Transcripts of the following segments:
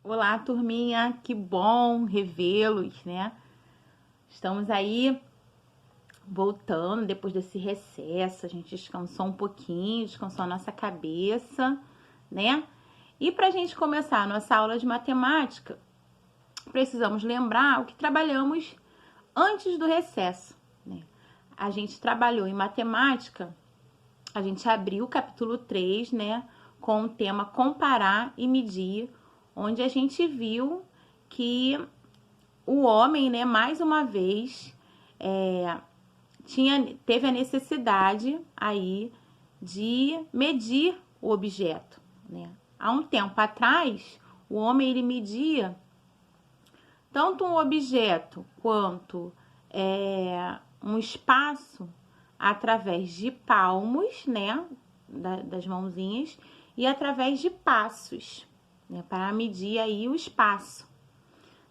Olá, turminha, que bom revê-los, né? Estamos aí voltando depois desse recesso, a gente descansou um pouquinho, descansou a nossa cabeça, né? E para a gente começar a nossa aula de matemática, precisamos lembrar o que trabalhamos antes do recesso, né? A gente trabalhou em matemática, a gente abriu o capítulo 3, né? Com o tema comparar e medir, onde a gente viu que o homem, né, mais uma vez, teve a necessidade aí de medir o objeto, né? Há um tempo atrás, o homem ele media tanto um objeto quanto um espaço através de palmos, né, das mãozinhas, e através de passos, né, para medir aí o espaço.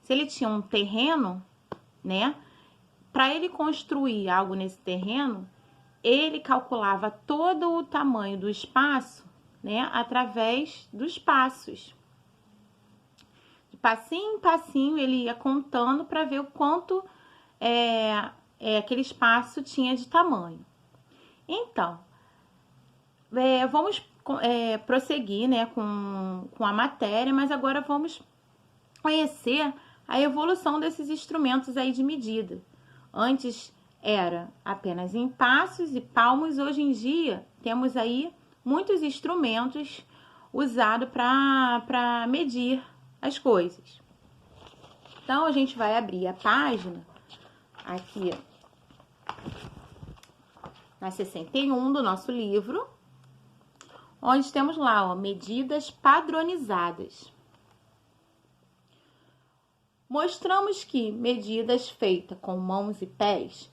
Se ele tinha um terreno, né, para ele construir algo nesse terreno, ele calculava todo o tamanho do espaço, né, através dos passos. De passinho em passinho, ele ia contando para ver o quanto aquele espaço tinha de tamanho. Então, vamos prosseguir, né, com a matéria, mas agora vamos conhecer a evolução desses instrumentos aí de medida. Antes era apenas em passos e palmos, hoje em dia temos aí muitos instrumentos usados para medir as coisas. Então, a gente vai abrir a página aqui na 61 do nosso livro, onde temos lá, ó, medidas padronizadas. Mostramos que medidas feitas com mãos e pés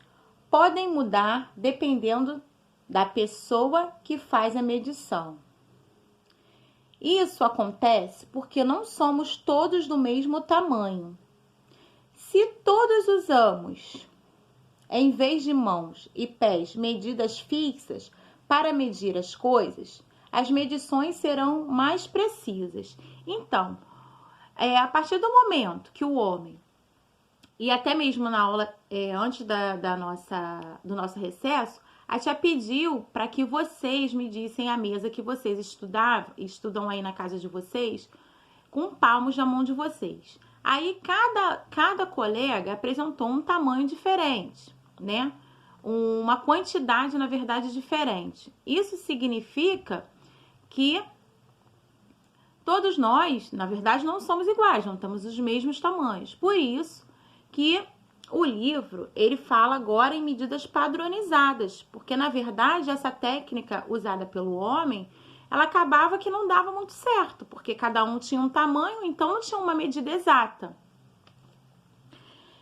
podem mudar dependendo da pessoa que faz a medição. Isso acontece porque não somos todos do mesmo tamanho. Se todos usamos, em vez de mãos e pés, medidas fixas para medir as coisas, as medições serão mais precisas. Então, a partir do momento que o homem, e até mesmo na aula antes do nosso recesso, a tia pediu para que vocês medissem a mesa que vocês estudam aí na casa de vocês, com palmos da mão de vocês. Aí cada colega apresentou um tamanho diferente, né? Uma quantidade, na verdade, diferente. Isso significa que todos nós, na verdade, não somos iguais, não temos os mesmos tamanhos. Por isso que o livro, ele fala agora em medidas padronizadas, porque, na verdade, essa técnica usada pelo homem, ela acabava que não dava muito certo, porque cada um tinha um tamanho, então não tinha uma medida exata.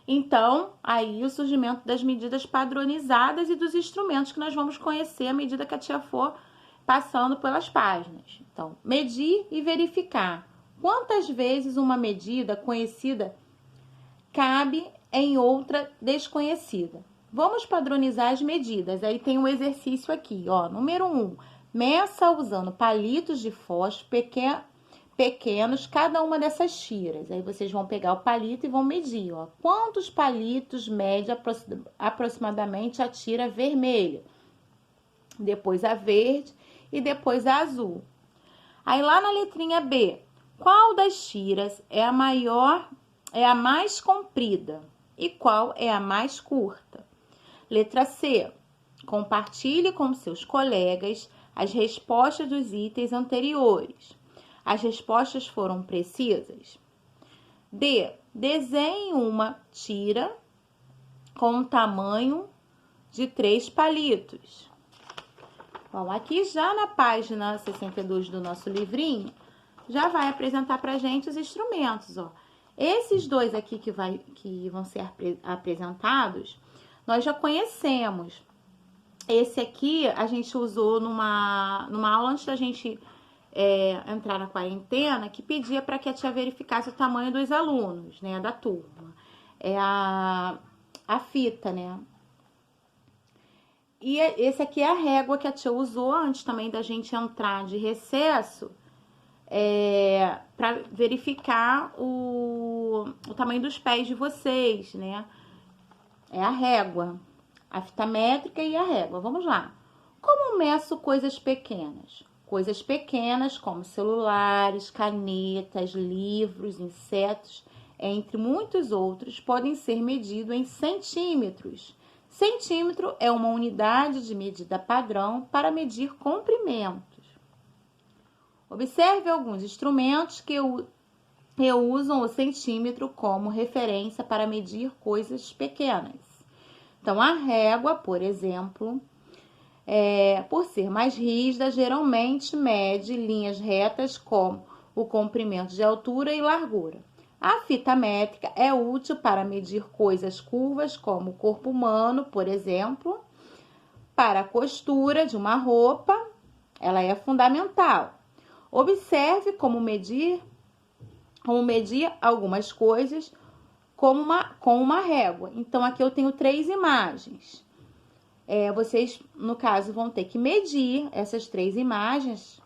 Então, aí o surgimento das medidas padronizadas e dos instrumentos que nós vamos conhecer à medida que a tia for passando pelas páginas. Então, medir e verificar quantas vezes uma medida conhecida cabe em outra desconhecida. Vamos padronizar as medidas. Aí tem um exercício aqui, ó. Número 1. Meça usando palitos de fósforo pequenos cada uma dessas tiras. Aí vocês vão pegar o palito e vão medir, ó. Quantos palitos mede aproximadamente a tira vermelha? Depois a verde e depois a azul. Aí lá na letrinha B, qual das tiras é a mais comprida e qual é a mais curta? Letra C, compartilhe com seus colegas as respostas dos itens anteriores. As respostas foram precisas? D, desenhe uma tira com o tamanho de 3 palitos. Bom, aqui já na página 62 do nosso livrinho, já vai apresentar pra gente os instrumentos, ó. Esses dois aqui que vão ser apresentados, nós já conhecemos. Esse aqui a gente usou numa aula antes da gente entrar na quarentena, que pedia para que a tia verificasse o tamanho dos alunos, né, da turma. É a fita, né? E esse aqui é a régua que a tia usou antes também da gente entrar de recesso, para verificar o tamanho dos pés de vocês, né? É a régua, a fita métrica e a régua. Vamos lá. Como meço coisas pequenas? Coisas pequenas como celulares, canetas, livros, insetos, entre muitos outros, podem ser medidos em centímetros. Centímetro é uma unidade de medida padrão para medir comprimentos. Observe alguns instrumentos que usam o centímetro como referência para medir coisas pequenas. Então, a régua, por exemplo, por ser mais rígida, geralmente mede linhas retas como o comprimento de altura e largura. A fita métrica é útil para medir coisas curvas, como o corpo humano, por exemplo. Para a costura de uma roupa, ela é fundamental. Observe como medir algumas coisas com uma régua. Então, aqui eu tenho 3 imagens. Vocês, no caso, vão ter que medir essas 3 imagens.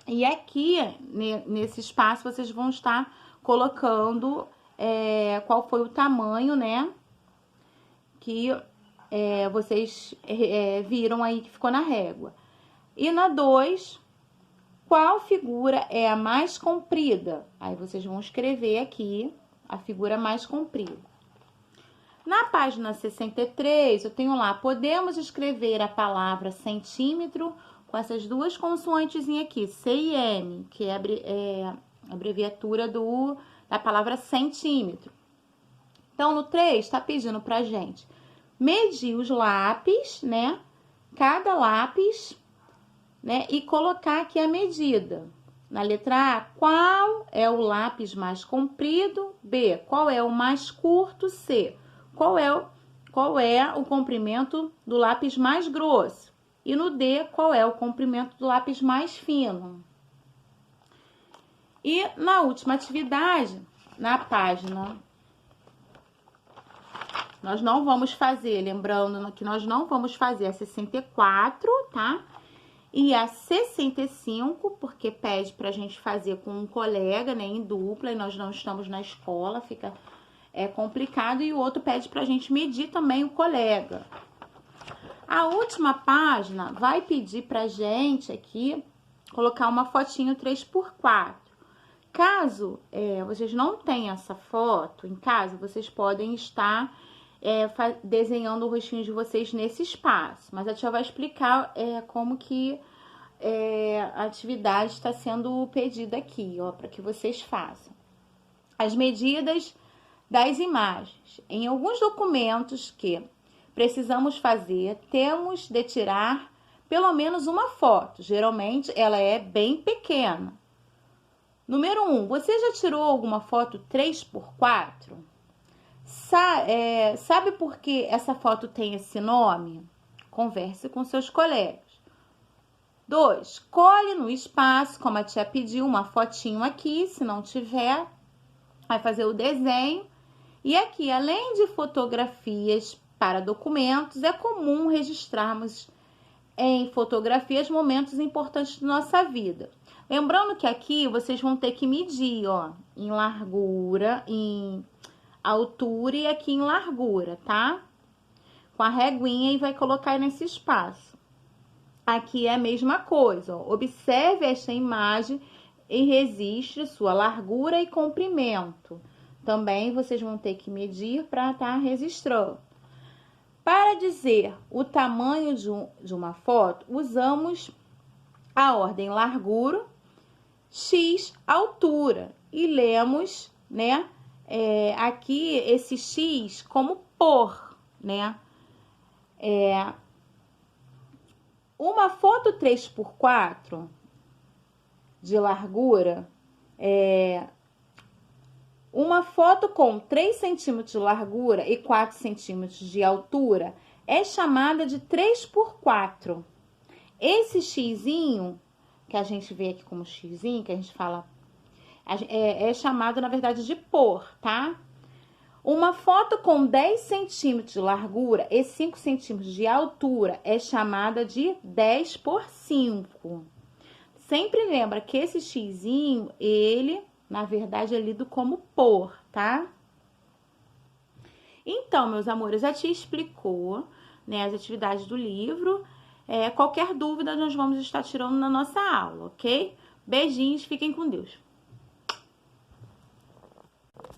E aqui, nesse espaço, vocês vão estar colocando qual foi o tamanho, né? Que vocês viram aí que ficou na régua. E na 2, qual figura é a mais comprida? Aí vocês vão escrever aqui a figura mais comprida. Na página 63, eu tenho lá, podemos escrever a palavra centímetro com essas 2 consoantes aqui, C e M, que é a abreviatura da palavra centímetro. Então, no 3, está pedindo pra gente medir os lápis, né? Cada lápis, né? E colocar aqui a medida. Na letra A, qual é o lápis mais comprido? B, qual é o mais curto? C, qual é o comprimento do lápis mais grosso? E no D, qual é o comprimento do lápis mais fino? E na última atividade, na página, nós não vamos fazer, lembrando que nós não vamos fazer a 64, tá? E a 65, porque pede pra gente fazer com um colega, né, em dupla, e nós não estamos na escola, fica complicado, e o outro pede pra gente medir também o colega. A última página vai pedir pra gente aqui colocar uma fotinho 3x4. Caso vocês não tenham essa foto em casa, vocês podem estar desenhando o rostinho de vocês nesse espaço. Mas a tia vai explicar como que a atividade está sendo pedida aqui, ó, para que vocês façam. As medidas das imagens. Em alguns documentos que precisamos fazer, temos de tirar pelo menos uma foto. Geralmente, ela é bem pequena. Número 1, você já tirou alguma foto 3x4? Sabe por que essa foto tem esse nome? Converse com seus colegas. 2, colhe no espaço, como a tia pediu, uma fotinho aqui. Se não tiver, vai fazer o desenho. E aqui, além de fotografias para documentos, é comum registrarmos em fotografias momentos importantes da nossa vida. Lembrando que aqui vocês vão ter que medir, ó, em largura, em altura e aqui em largura, tá? Com a reguinha e vai colocar nesse espaço. Aqui é a mesma coisa, ó. Observe esta imagem e registre sua largura e comprimento. Também vocês vão ter que medir para estar registrando. Para dizer o tamanho de uma foto, usamos a ordem largura, X, altura. E lemos, né, aqui esse X como por, né? Uma foto 3x4 de largura, uma foto com 3 centímetros de largura e 4 centímetros de altura é chamada de 3x4. Esse xizinho, que a gente vê aqui como xizinho, que a gente fala, é chamado, na verdade, de por, tá? Uma foto com 10 centímetros de largura e 5 centímetros de altura é chamada de 10x5. Sempre lembra que esse xizinho, ele, na verdade, é lido como por, tá? Então, meus amores, a tia explicou, né, as atividades do livro. Qualquer dúvida nós vamos estar tirando na nossa aula, ok? Beijinhos, fiquem com Deus.